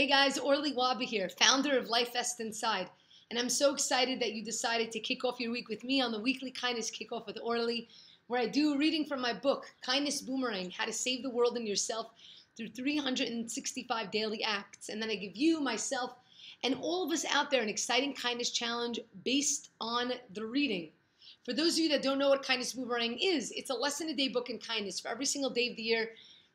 Hey guys, Orly here, founder of LifeVestInside, and I'm so excited that you decided to kick off your week with me on the weekly Kindness Kickoff with Orly, where I do a reading from my book, Kindness Boomerang, How to Save the World and Yourself through 365 Daily Acts. And then I give you, myself, and all of us out there an exciting kindness challenge based on the reading. For those of you that don't know what Kindness Boomerang is, it's a lesson-a-day book in kindness. For every single day of the year,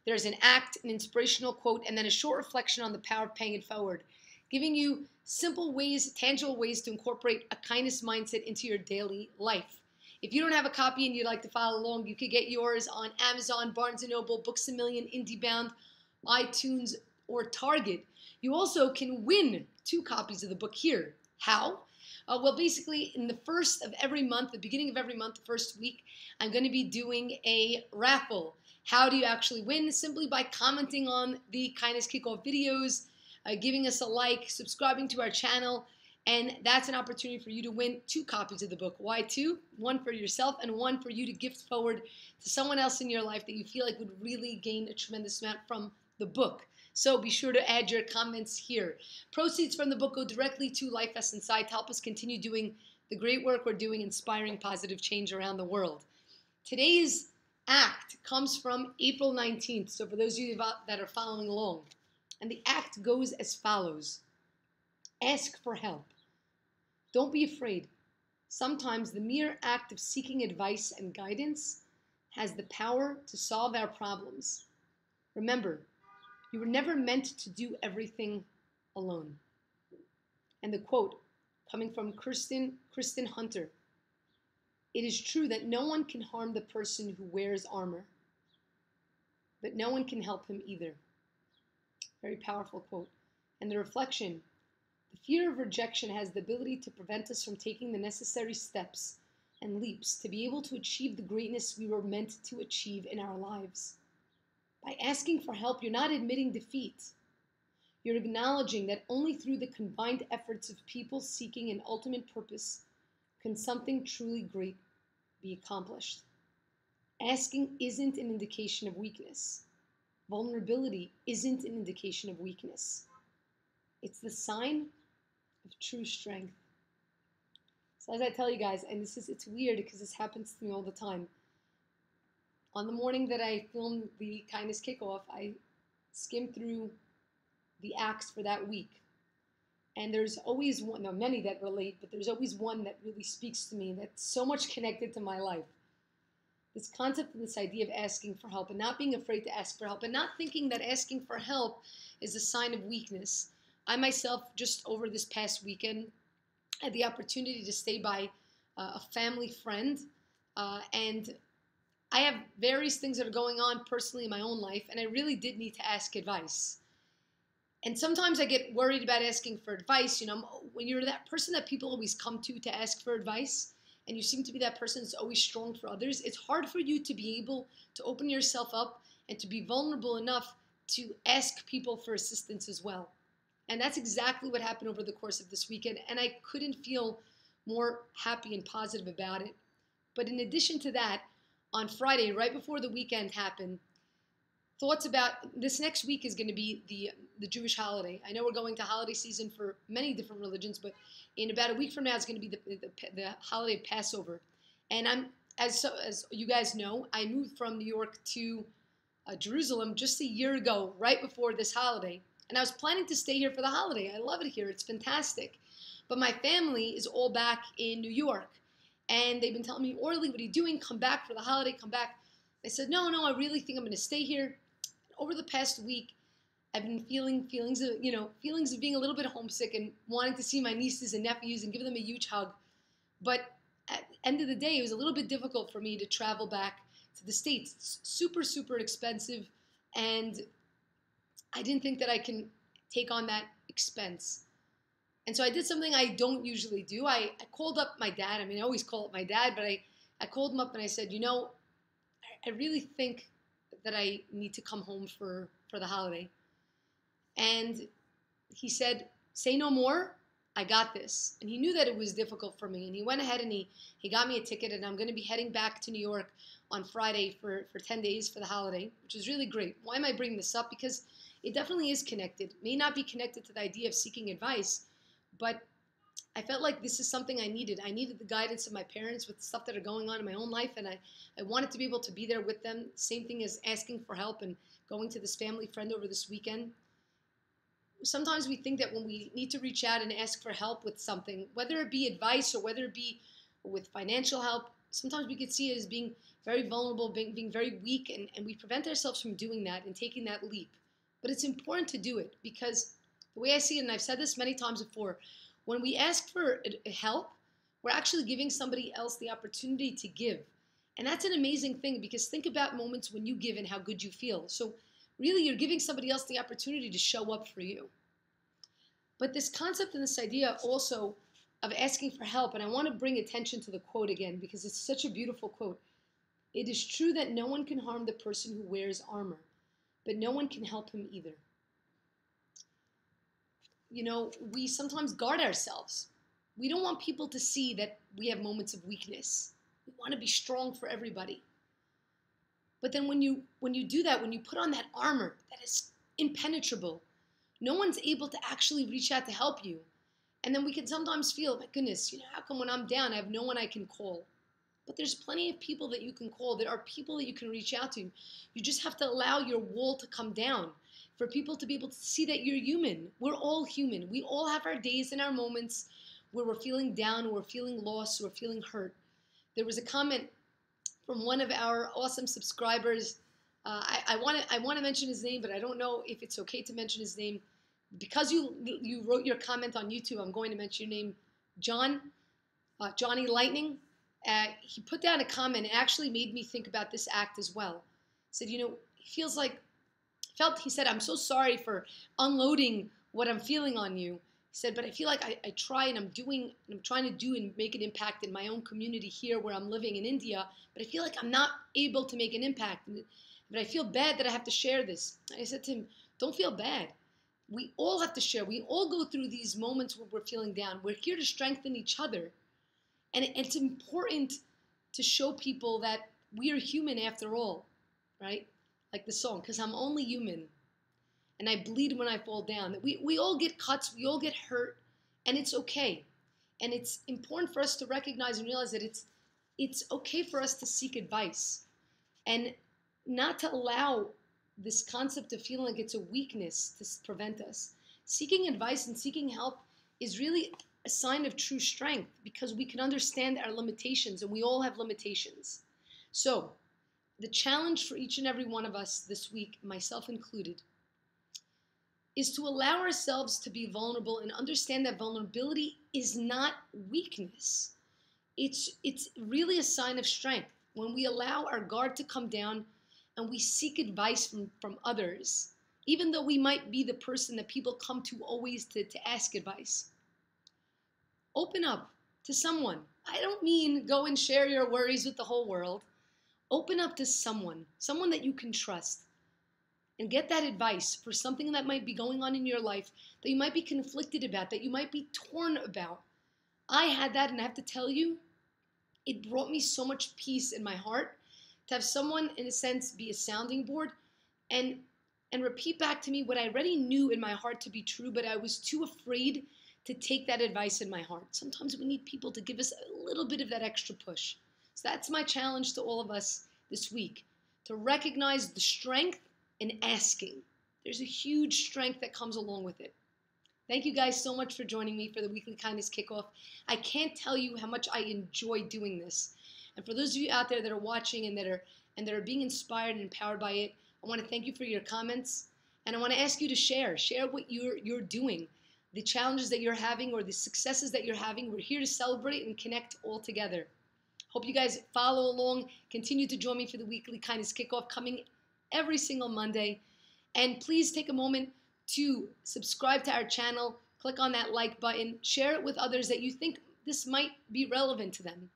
there's an act, an inspirational quote, and then a short reflection on the power of paying it forward, giving you simple ways, tangible ways to incorporate a kindness mindset into your daily life. If you don't have a copy and you'd like to follow along, you could get yours on Amazon, Barnes & Noble, Books A Million, IndieBound, iTunes, or Target. You also can win 2 copies of the book here. How? Well, basically, in the first of every month, the beginning of every month, the first week, I'm going to be doing a raffle. How do you actually win? Simply by commenting on the Kindness Kickoff videos, giving us a like, subscribing to our channel, and that's an opportunity for you to win 2 copies of the book. Why 2? One for yourself and one for you to gift forward to someone else in your life that you feel like would really gain a tremendous amount from the book. So be sure to add your comments here. Proceeds from the book go directly to LifeVestInside to help us continue doing the great work we're doing, inspiring positive change around the world. Today's act comes from April 19th, so for those of you that are following along. And the act goes as follows. Ask for help. Don't be afraid. Sometimes the mere act of seeking advice and guidance has the power to solve our problems. Remember, you were never meant to do everything alone. And the quote coming from Kristen Hunter. It is true that no one can harm the person who wears armor, but no one can help him either. Very powerful quote. And the reflection, the fear of rejection has the ability to prevent us from taking the necessary steps and leaps to be able to achieve the greatness we were meant to achieve in our lives. By asking for help, you're not admitting defeat. You're acknowledging that only through the combined efforts of people seeking an ultimate purpose can something truly great be accomplished. Asking isn't an indication of weakness. Vulnerability isn't an indication of weakness. It's the sign of true strength. So as I tell you guys, and it's weird because this happens to me all the time. On the morning that I filmed the Kindness Kickoff, I skimmed through the acts for that week. And there's always one, no, many that relate, but there's always one that really speaks to me that's so much connected to my life. This concept and this idea of asking for help and not being afraid to ask for help and not thinking that asking for help is a sign of weakness. I myself, just over this past weekend, had the opportunity to stay by a family friend, and I have various things that are going on personally in my own life, and I really did need to ask advice. And sometimes I get worried about asking for advice. You know, when you're that person that people always come to ask for advice, and you seem to be that person that's always strong for others, it's hard for you to be able to open yourself up and to be vulnerable enough to ask people for assistance as well. And that's exactly what happened over the course of this weekend, and I couldn't feel more happy and positive about it. But in addition to that, on Friday, right before the weekend happened, thoughts about this next week is going to be the Jewish holiday. I know we're going to holiday season for many different religions, but in about a week from now, it's going to be the holiday of Passover. And as you guys know, I moved from New York to Jerusalem just a year ago, right before this holiday. And I was planning to stay here for the holiday. I love it here. It's fantastic. But my family is all back in New York. And they've been telling me, Orly, what are you doing? Come back for the holiday, come back. I said, no, I really think I'm going to stay here. Over the past week, I've been feeling feelings of being a little bit homesick and wanting to see my nieces and nephews and give them a huge hug. But at the end of the day, it was a little bit difficult for me to travel back to the States. It's super, super expensive, and I didn't think that I can take on that expense. And so I did something I don't usually do. I called up my dad. I mean, I always call up my dad, but I called him up and I said, you know, I really think that I need to come home for the holiday. And he said, say no more, I got this. And he knew that it was difficult for me. And he went ahead and he got me a ticket, and I'm going to be heading back to New York on Friday for 10 days for the holiday, which is really great. Why am I bringing this up? Because it definitely is connected. It may not be connected to the idea of seeking advice, but I felt like this is something I needed. I needed the guidance of my parents with stuff that are going on in my own life, and I wanted to be able to be there with them. Same thing as asking for help and going to this family friend over this weekend. Sometimes we think that when we need to reach out and ask for help with something, whether it be advice or whether it be with financial help, sometimes we could see it as being very vulnerable, being very weak, and we prevent ourselves from doing that and taking that leap. But it's important to do it, because the way I see it, and I've said this many times before, when we ask for help, we're actually giving somebody else the opportunity to give. And that's an amazing thing, because think about moments when you give and how good you feel. So really, you're giving somebody else the opportunity to show up for you. But this concept and this idea also of asking for help, and I want to bring attention to the quote again, because it's such a beautiful quote. It is true that no one can harm the person who wears armor, but no one can help him either. You know, we sometimes guard ourselves. We don't want people to see that we have moments of weakness. We want to be strong for everybody. But then when you do that, when you put on that armor that is impenetrable, no one's able to actually reach out to help you. And then we can sometimes feel, my goodness, how come when I'm down, I have no one I can call? But there's plenty of people that you can call. There are people that you can reach out to. You just have to allow your wall to come down for people to be able to see that you're human. We're all human. We all have our days and our moments where we're feeling down, we're feeling lost, we're feeling hurt. There was a comment from one of our awesome subscribers. I want to mention his name, but I don't know if it's okay to mention his name. Because you wrote your comment on YouTube, I'm going to mention your name, Johnny Lightning. He put down a comment. It actually made me think about this act as well. He said, he said, I'm so sorry for unloading what I'm feeling on you. He said, but I feel like I try and I'm trying to do and make an impact in my own community here where I'm living in India, but I feel like I'm not able to make an impact. But I feel bad that I have to share this. I said to him, don't feel bad. We all have to share. We all go through these moments where we're feeling down. We're here to strengthen each other. And it's important to show people that we are human after all, right? Like the song, because I'm only human. And I bleed when I fall down. We all get cuts, we all get hurt, and it's okay. And it's important for us to recognize and realize that it's okay for us to seek advice and not to allow this concept of feeling like it's a weakness to prevent us. Seeking advice and seeking help is really a sign of true strength, because we can understand our limitations, and we all have limitations. So the challenge for each and every one of us this week, myself included, is to allow ourselves to be vulnerable and understand that vulnerability is not weakness. It's really a sign of strength. When we allow our guard to come down and we seek advice from others, even though we might be the person that people come to always to ask advice. Open up to someone. I don't mean go and share your worries with the whole world. Open up to someone that you can trust, and get that advice for something that might be going on in your life that you might be conflicted about, that you might be torn about. I had that, and I have to tell you, it brought me so much peace in my heart to have someone, in a sense, be a sounding board and repeat back to me what I already knew in my heart to be true, but I was too afraid to take that advice in my heart. Sometimes we need people to give us a little bit of that extra push. So that's my challenge to all of us this week, to recognize the strength in asking. There's a huge strength that comes along with it. Thank you guys so much for joining me for the weekly Kindness Kickoff. I can't tell you how much I enjoy doing this. And for those of you out there that are watching and that are being inspired and empowered by it, I want to thank you for your comments, and I want to ask you to share what you're doing, the challenges that you're having or the successes that you're having. We're here to celebrate and connect all together. Hope you guys follow along. Continue to join me for the weekly Kindness Kickoff coming every single Monday. And please take a moment to subscribe to our channel. Click on that like button. Share it with others that you think this might be relevant to them.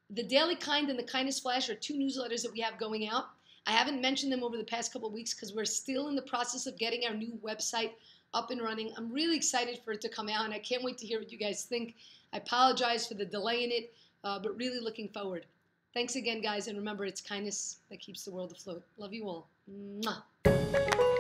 The Daily Kind and the Kindness Flash are 2 newsletters that we have going out. I haven't mentioned them over the past couple of weeks because we're still in the process of getting our new website up and running. I'm really excited for it to come out, and I can't wait to hear what you guys think. I apologize for the delay in it, but really looking forward. Thanks again, guys, and remember, it's kindness that keeps the world afloat. Love you all. Mwah.